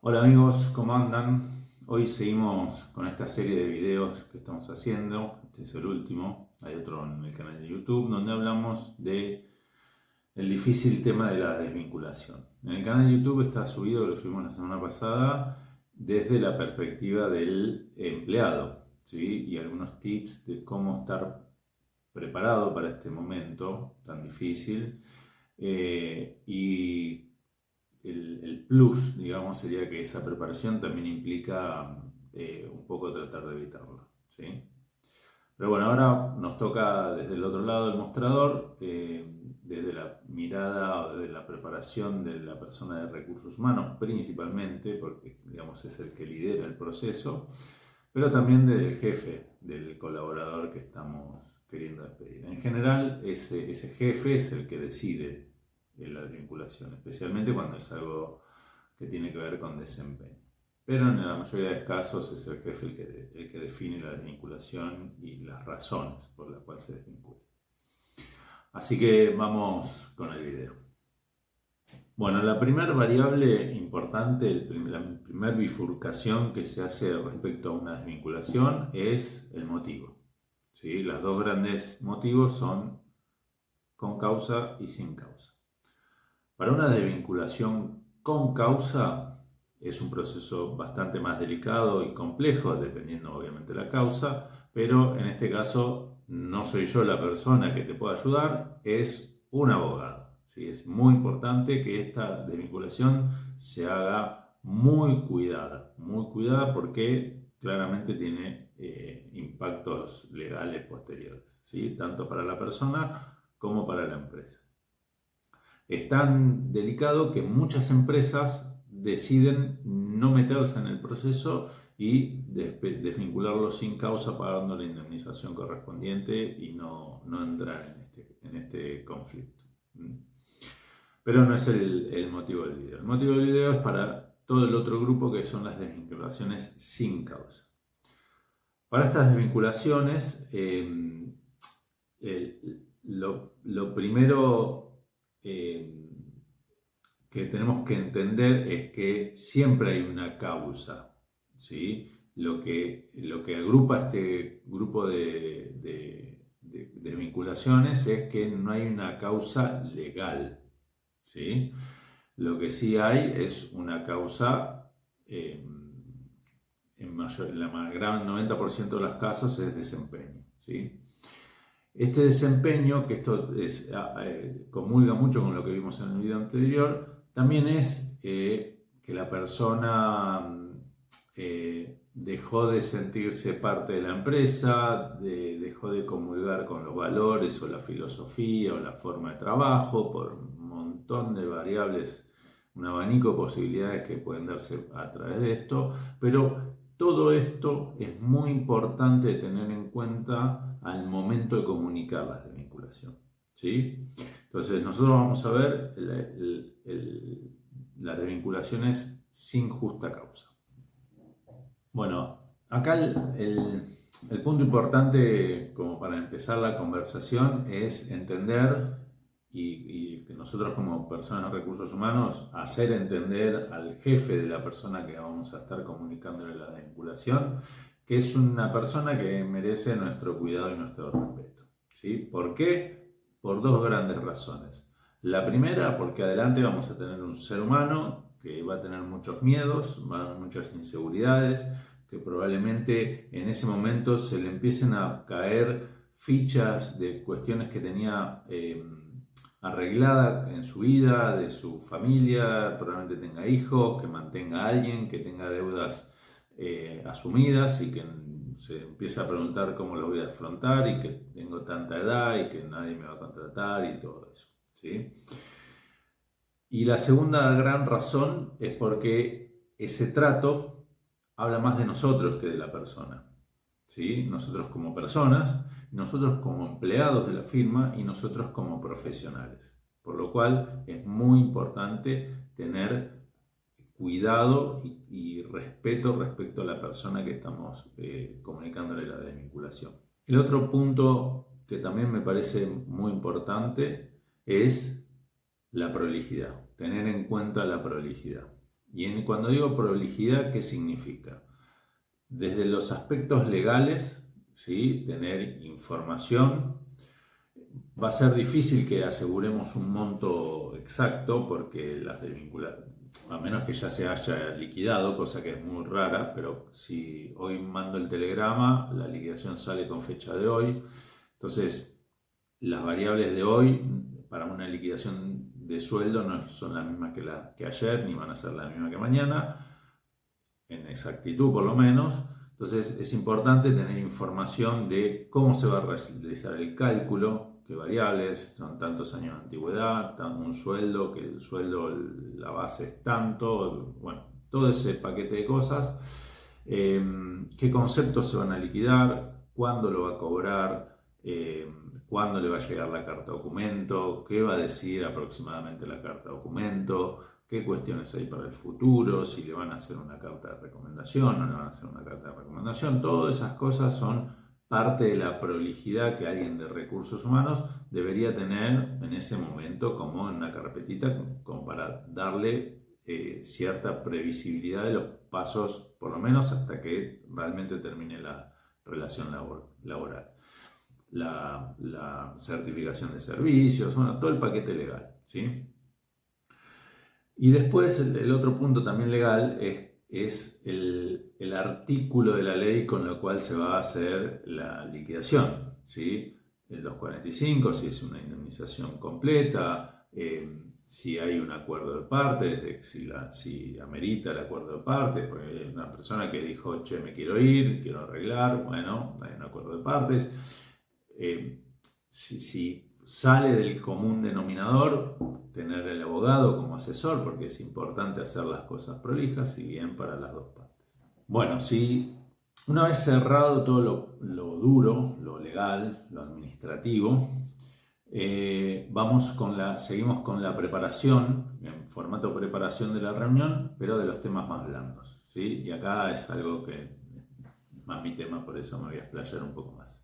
Hola amigos, ¿cómo andan? Hoy seguimos con esta serie de videos que estamos haciendo. Este es el último. Hay otro en el canal de YouTube donde hablamos de el difícil tema de la desvinculación. En el canal de YouTube está subido, lo subimos la semana pasada, desde la perspectiva del empleado, ¿sí? Y algunos tips de cómo estar preparado para este momento tan difícil. Y el plus, digamos, sería que esa preparación también implica un poco tratar de evitarlo, ¿sí? Pero bueno, ahora nos toca desde el otro lado del mostrador, desde la mirada o desde la preparación de la persona de recursos humanos principalmente, porque digamos es el que lidera el proceso, pero también del jefe, del colaborador que estamos queriendo despedir. En general, ese jefe es el que decide la desvinculación, especialmente cuando es algo que tiene que ver con desempeño. Pero en la mayoría de los casos es el jefe el que define la desvinculación y las razones por las cuales se desvincula. Así que vamos con el video. Bueno, la primera variable importante, la primera bifurcación que se hace respecto a una desvinculación es el motivo. ¿Sí? Los dos grandes motivos son con causa y sin causa. Para una desvinculación con causa es un proceso bastante más delicado y complejo, dependiendo obviamente de la causa, pero en este caso no soy yo la persona que te pueda ayudar, es un abogado. ¿Sí? Es muy importante que esta desvinculación se haga muy cuidada porque claramente tiene impactos legales posteriores, ¿sí? Tanto para la persona como para la empresa. Es tan delicado que muchas empresas deciden no meterse en el proceso y desvincularlo sin causa pagando la indemnización correspondiente y no entrar en este conflicto. Pero no es el motivo del video. El motivo del video es para todo el otro grupo que son las desvinculaciones sin causa. Para estas desvinculaciones, lo primero que tenemos que entender es que siempre hay una causa, ¿sí? Lo que agrupa este grupo de vinculaciones es que no hay una causa legal, ¿sí? Lo que sí hay es una causa, en la gran 90% de los casos es desempeño, ¿sí? Este desempeño, que esto comulga mucho con lo que vimos en el video anterior, también es que la persona dejó de sentirse parte de la empresa, dejó de comulgar con los valores o la filosofía o la forma de trabajo por un montón de variables, un abanico de posibilidades que pueden darse a través de esto, pero todo esto es muy importante tener en cuenta al momento de comunicar la desvinculación, ¿sí? Entonces nosotros vamos a ver las desvinculaciones sin justa causa. Bueno, acá el punto importante como para empezar la conversación es entender y que nosotros como personas de recursos humanos hacer entender al jefe de la persona que vamos a estar comunicándole la desvinculación que es una persona que merece nuestro cuidado y nuestro respeto, ¿sí? ¿Por qué? Por dos grandes razones. La primera, porque adelante vamos a tener un ser humano que va a tener muchos miedos, va a tener muchas inseguridades, que probablemente en ese momento se le empiecen a caer fichas de cuestiones que tenía arreglada en su vida, de su familia, probablemente tenga hijos, que mantenga a alguien, que tenga deudas asumidas y que se empieza a preguntar cómo lo voy a afrontar y que tengo tanta edad y que nadie me va a contratar y todo eso, ¿sí? Y la segunda gran razón es porque ese trato habla más de nosotros que de la persona, ¿sí? Nosotros como personas, nosotros como empleados de la firma y nosotros como profesionales. Por lo cual es muy importante tener cuidado y respeto respecto a la persona que estamos comunicándole la desvinculación. El otro punto que también me parece muy importante es la prolijidad, tener en cuenta la prolijidad. Cuando digo prolijidad, ¿qué significa? Desde los aspectos legales, ¿sí? Tener información. Va a ser difícil que aseguremos un monto exacto porque las desvinculadas, a menos que ya se haya liquidado, cosa que es muy rara, pero si hoy mando el telegrama, la liquidación sale con fecha de hoy. Entonces, las variables de hoy para una liquidación de sueldo no son las mismas que ayer, ni van a ser las mismas que mañana, en exactitud por lo menos. Entonces es importante tener información de cómo se va a realizar el cálculo, qué variables, son tantos años de antigüedad, un sueldo, que el sueldo, la base es tanto, bueno, todo ese paquete de cosas. Qué conceptos se van a liquidar, cuándo lo va a cobrar, cuándo le va a llegar la carta documento, qué va a decir aproximadamente la carta documento, qué cuestiones hay para el futuro, si le van a hacer una carta de recomendación, no le van a hacer una carta de recomendación. Todas esas cosas son parte de la prolijidad que alguien de recursos humanos debería tener en ese momento como en una carpetita, como para darle cierta previsibilidad de los pasos, por lo menos hasta que realmente termine la relación laboral. La certificación de servicios, bueno, todo el paquete legal, ¿sí? Y después el otro punto también legal es el artículo de la ley con el cual se va a hacer la liquidación, ¿sí? El 245, si es una indemnización completa, si hay un acuerdo de partes, si amerita el acuerdo de partes, porque hay una persona que dijo, che, me quiero ir, quiero arreglar, bueno, hay un acuerdo de partes. Si sale del común denominador, tener el abogado como asesor, porque es importante hacer las cosas prolijas y bien para las dos partes. Bueno, si una vez cerrado todo lo duro, lo legal, lo administrativo, seguimos con la preparación, en formato preparación de la reunión, pero de los temas más blandos, ¿sí? Y acá es algo que más mi tema, por eso me voy a explayar un poco más.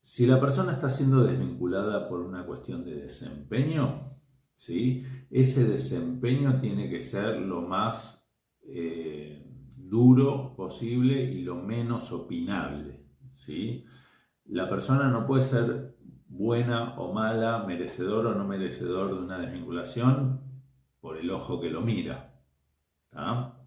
Si la persona está siendo desvinculada por una cuestión de desempeño, ¿sí? Ese desempeño tiene que ser lo más duro posible y lo menos opinable, ¿sí? La persona no puede ser buena o mala, merecedor o no merecedor de una desvinculación por el ojo que lo mira, ¿tá?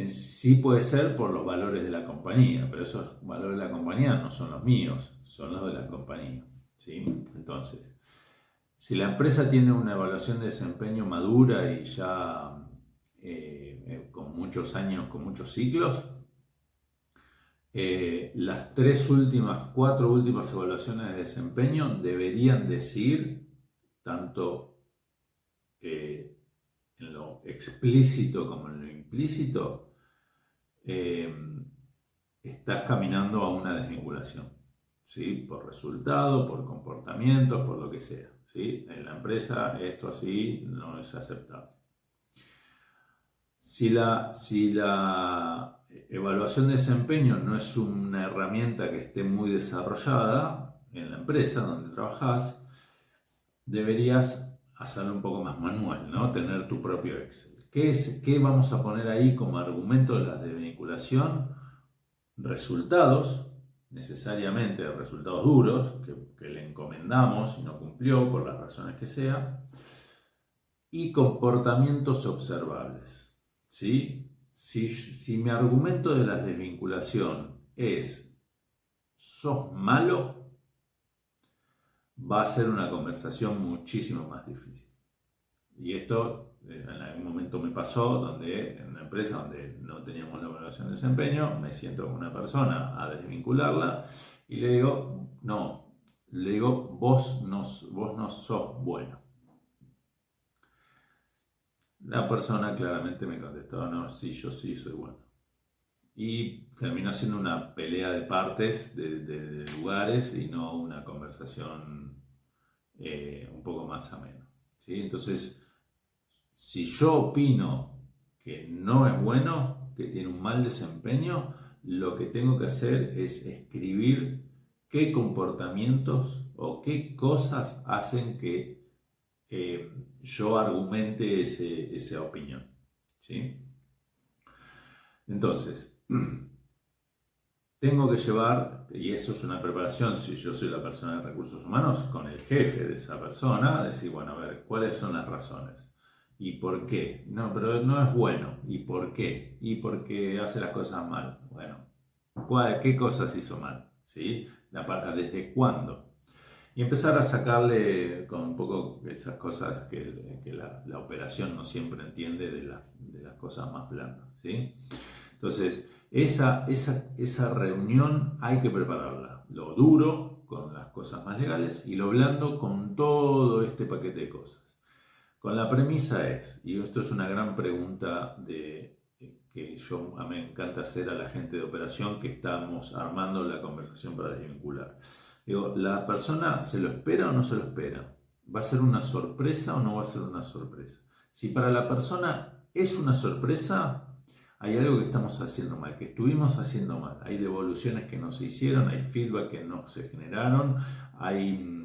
Sí puede ser por los valores de la compañía, pero esos valores de la compañía no son los míos, son los de la compañía, ¿sí? Entonces, si la empresa tiene una evaluación de desempeño madura y ya con muchos años, con muchos ciclos, las 4 últimas evaluaciones de desempeño deberían decir, tanto en lo explícito como en lo implícito, estás caminando a una desvinculación, ¿sí? Por resultado, por comportamientos, por lo que sea, ¿sí? En la empresa esto así no es aceptable. Si la evaluación de desempeño no es una herramienta que esté muy desarrollada en la empresa donde trabajas, deberías hacerlo un poco más manual, ¿no? Tener tu propio Excel. ¿Qué vamos a poner ahí como argumento de la desvinculación? Resultados, necesariamente resultados duros, que le encomendamos y no cumplió por las razones que sea, y comportamientos observables, ¿sí? Si mi argumento de la desvinculación es sos malo, va a ser una conversación muchísimo más difícil. Y esto en algún momento me pasó, donde en una empresa donde no teníamos la evaluación de desempeño, me siento con una persona a desvincularla y le digo, vos no sos bueno. La persona claramente me contestó, no, sí, yo sí soy bueno. Y terminó siendo una pelea de partes, de lugares y no una conversación un poco más amena, ¿sí? Entonces, si yo opino que no es bueno, que tiene un mal desempeño, lo que tengo que hacer es escribir qué comportamientos o qué cosas hacen que yo argumente esa opinión. ¿Sí? Entonces, tengo que llevar, y eso es una preparación, si yo soy la persona de recursos humanos, con el jefe de esa persona, decir, bueno, a ver, ¿cuáles son las razones? ¿Y por qué? No, pero no es bueno. ¿Y por qué? ¿Y por qué hace las cosas mal? Bueno, ¿qué cosas hizo mal? ¿Sí? ¿Desde cuándo? Y empezar a sacarle con un poco esas cosas que la operación no siempre entiende de las cosas más blandas. ¿Sí? Entonces, esa reunión hay que prepararla. Lo duro con las cosas más legales y lo blando con todo este paquete de cosas. Con la premisa es, y esto es una gran pregunta que a mí me encanta hacer a la gente de operación que estamos armando la conversación para desvincular. Digo, ¿la persona se lo espera o no se lo espera? ¿Va a ser una sorpresa o no va a ser una sorpresa? Si para la persona es una sorpresa, hay algo que estamos haciendo mal, que estuvimos haciendo mal. Hay devoluciones que no se hicieron, hay feedback que no se generaron, hay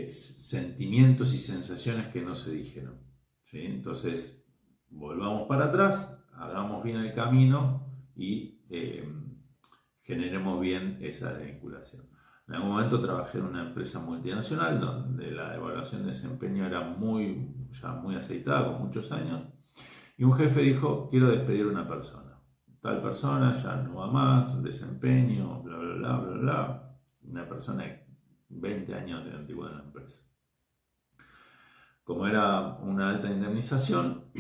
sentimientos y sensaciones que no se dijeron. ¿Sí? Entonces, volvamos para atrás, hagamos bien el camino y generemos bien esa desvinculación. En algún momento trabajé en una empresa multinacional donde la evaluación de desempeño era ya muy aceitada, con muchos años, y un jefe dijo, quiero despedir a una persona. Tal persona ya no va más, desempeño, bla, bla, bla, bla, bla. Una persona de 20 años de antigüedad en la empresa. Como era una alta indemnización,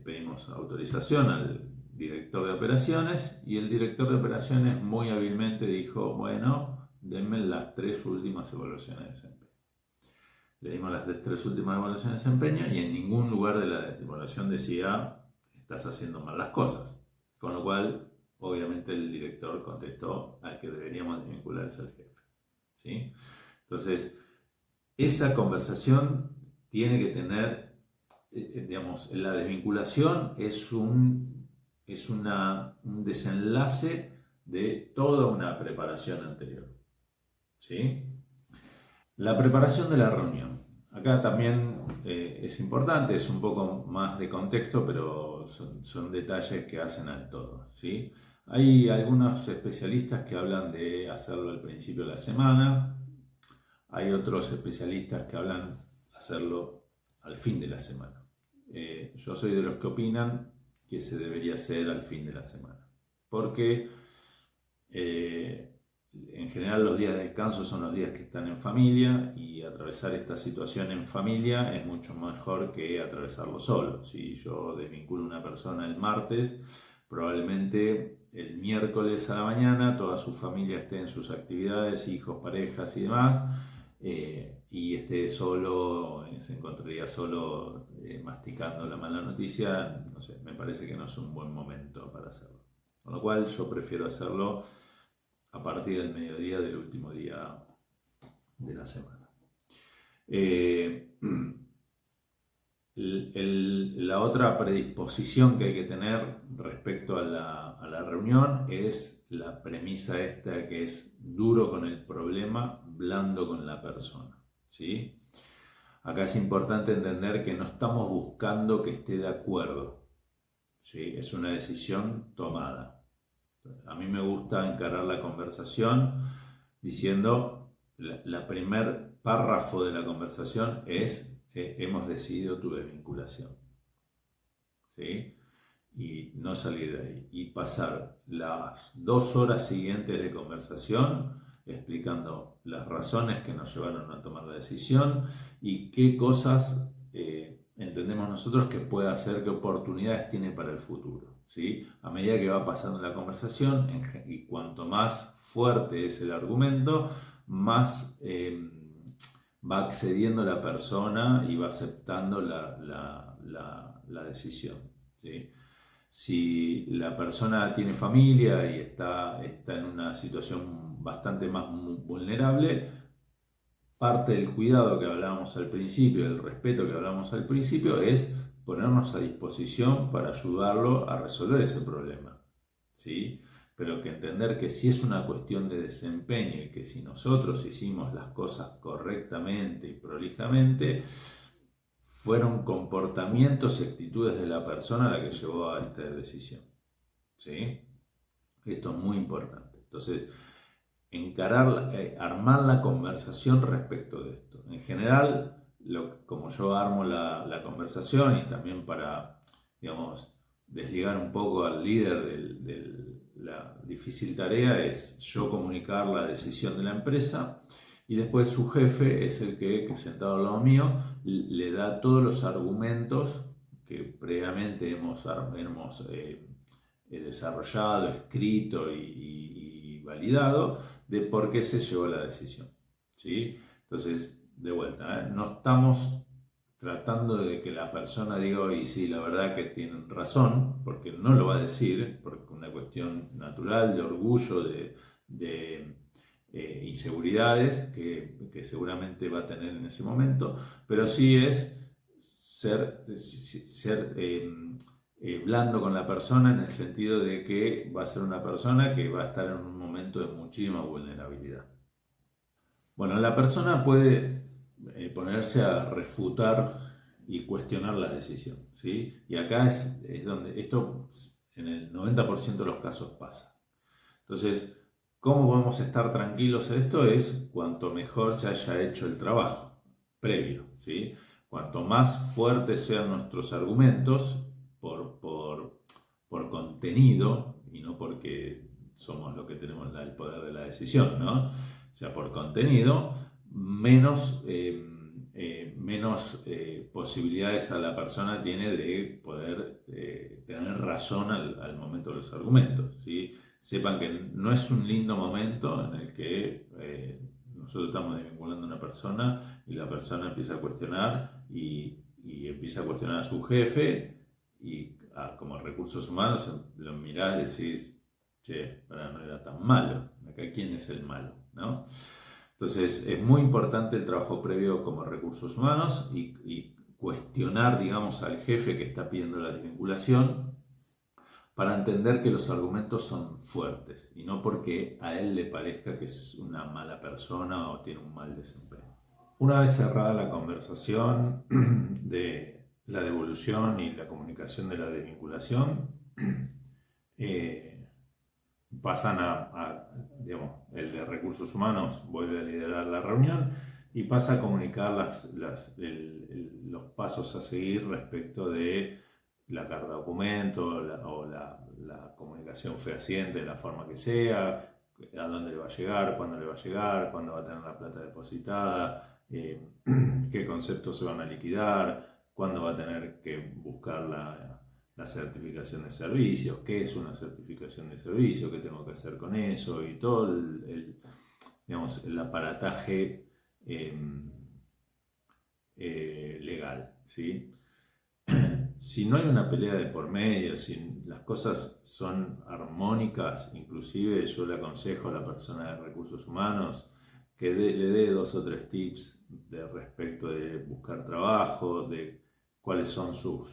pedimos autorización al director de operaciones y el director de operaciones muy hábilmente dijo, bueno, denme las 3 últimas evaluaciones de desempeño. Le dimos las 3 últimas evaluaciones de desempeño y en ningún lugar de la evaluación decía, estás haciendo mal las cosas. Con lo cual, obviamente el director contestó al que deberíamos desvincularse al jefe. ¿Sí? Entonces, esa conversación tiene que tener, digamos, la desvinculación es un desenlace de toda una preparación anterior. ¿Sí? La preparación de la reunión. Acá también es importante, es un poco más de contexto, pero son detalles que hacen al todo. ¿Sí? Hay algunos especialistas que hablan de hacerlo al principio de la semana, hay otros especialistas que hablan hacerlo al fin de la semana. Yo soy de los que opinan que se debería hacer al fin de la semana, porque en general los días de descanso son los días que están en familia y atravesar esta situación en familia es mucho mejor que atravesarlo solo. Si yo desvinculo a una persona el martes, probablemente el miércoles a la mañana toda su familia esté en sus actividades, hijos, parejas y demás, y esté solo, se encontraría solo masticando la mala noticia. No sé, me parece que no es un buen momento para hacerlo. Con lo cual yo prefiero hacerlo a partir del mediodía del último día de la semana. La otra predisposición que hay que tener respecto a la reunión es la premisa esta que es duro con el problema, blando con la persona. ¿Sí? Acá es importante entender que no estamos buscando que esté de acuerdo. ¿Sí? Es una decisión tomada. A mí me gusta encarar la conversación diciendo, la primer párrafo de la conversación es, hemos decidido tu desvinculación. ¿Sí? Y no salir de ahí. Y pasar las 2 horas siguientes de conversación explicando las razones que nos llevaron a tomar la decisión y qué cosas entendemos nosotros que puede hacer, qué oportunidades tiene para el futuro. ¿Sí? A medida que va pasando la conversación y cuanto más fuerte es el argumento, más va accediendo la persona y va aceptando la decisión. ¿Sí? Si la persona tiene familia y está en una situación bastante más vulnerable, parte del cuidado que hablábamos al principio, del respeto que hablábamos al principio, es ponernos a disposición para ayudarlo a resolver ese problema. ¿Sí? pero que entender que si es una cuestión de desempeño y que si nosotros hicimos las cosas correctamente y prolijamente, fueron comportamientos y actitudes de la persona la que llevó a esta decisión. ¿Sí? Esto es muy importante. Entonces, armar la conversación respecto de esto. En general, como yo armo la conversación y también para, digamos, desligar un poco al líder de la difícil tarea, es yo comunicar la decisión de la empresa y después su jefe es el que sentado al lado mío, le da todos los argumentos que previamente hemos desarrollado, escrito y validado de por qué se llevó la decisión. ¿Sí? Entonces, de vuelta, no estamos tratando de que la persona diga, y sí, la verdad que tienen razón, porque no lo va a decir, porque una cuestión natural de orgullo, de inseguridades que seguramente va a tener en ese momento, pero sí es ser blando con la persona en el sentido de que va a ser una persona que va a estar en un momento de muchísima vulnerabilidad. Bueno, la persona puede ponerse a refutar y cuestionar la decisión, ¿sí? Y acá es donde esto en el 90% de los casos pasa. Entonces, ¿cómo vamos a estar tranquilos en esto? Es cuanto mejor se haya hecho el trabajo previo, ¿sí? Cuanto más fuertes sean nuestros argumentos por contenido y no porque somos los que tenemos el poder de la decisión, ¿no? O sea, por contenido, menos posibilidades a la persona tiene de poder tener razón al momento de los argumentos, ¿sí? Sepan que no es un lindo momento en el que nosotros estamos desvinculando a una persona y la persona empieza a cuestionar y empieza a cuestionar a su jefe y como recursos humanos lo mirás y decís, che, no era tan malo, acá quién es el malo, ¿no? Entonces es muy importante el trabajo previo como recursos humanos y cuestionar, digamos, al jefe que está pidiendo la desvinculación para entender que los argumentos son fuertes y no porque a él le parezca que es una mala persona o tiene un mal desempeño. Una vez cerrada la conversación de la devolución y la comunicación de la desvinculación, eh, pasan digamos, el de recursos humanos vuelve a liderar la reunión y pasa a comunicar los pasos a seguir respecto de la carta de documento o la comunicación fehaciente de la forma que sea, a dónde le va a llegar, cuándo va a tener la plata depositada, qué conceptos se van a liquidar, cuándo va a tener que buscar la certificación de servicio, qué es una certificación de servicio, qué tengo que hacer con eso y todo digamos, el aparataje legal, ¿sí? Si no hay una pelea de por medio, si las cosas son armónicas, inclusive yo le aconsejo a la persona de recursos humanos que le dé 2 o 3 tips de respecto de buscar trabajo, de cuáles son según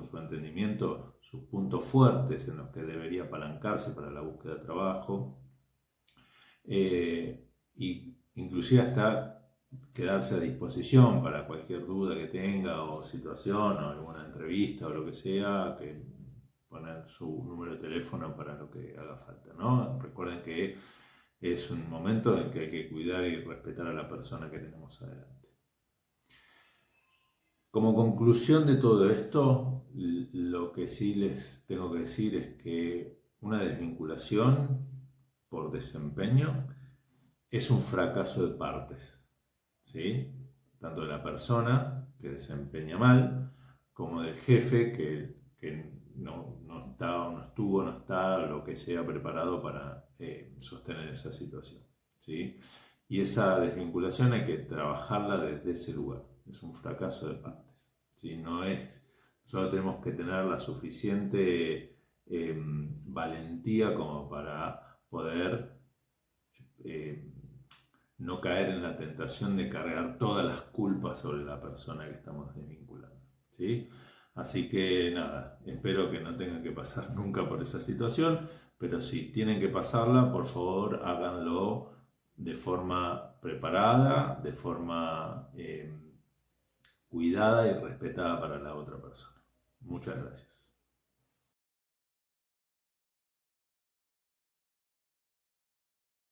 su entendimiento, sus puntos fuertes en los que debería apalancarse para la búsqueda de trabajo, y inclusive hasta quedarse a disposición para cualquier duda que tenga o situación o alguna entrevista o lo que sea, que poner su número de teléfono para lo que haga falta, ¿no? Recuerden que es un momento en que hay que cuidar y respetar a la persona que tenemos adelante. Como conclusión de todo esto, lo que sí les tengo que decir es que una desvinculación por desempeño es un fracaso de partes, ¿sí? Tanto de la persona que desempeña mal, como del jefe que no está o no estuvo, no está, lo que sea preparado para sostener esa situación, ¿sí? Y esa desvinculación hay que trabajarla desde ese lugar, es un fracaso de partes, ¿sí? Solo tenemos que tener la suficiente valentía como para poder no caer en la tentación de cargar todas las culpas sobre la persona que estamos desvinculando, ¿sí? Así que nada, espero que no tengan que pasar nunca por esa situación, pero si tienen que pasarla, por favor háganlo de forma preparada, de forma cuidada y respetada para la otra persona. Muchas gracias.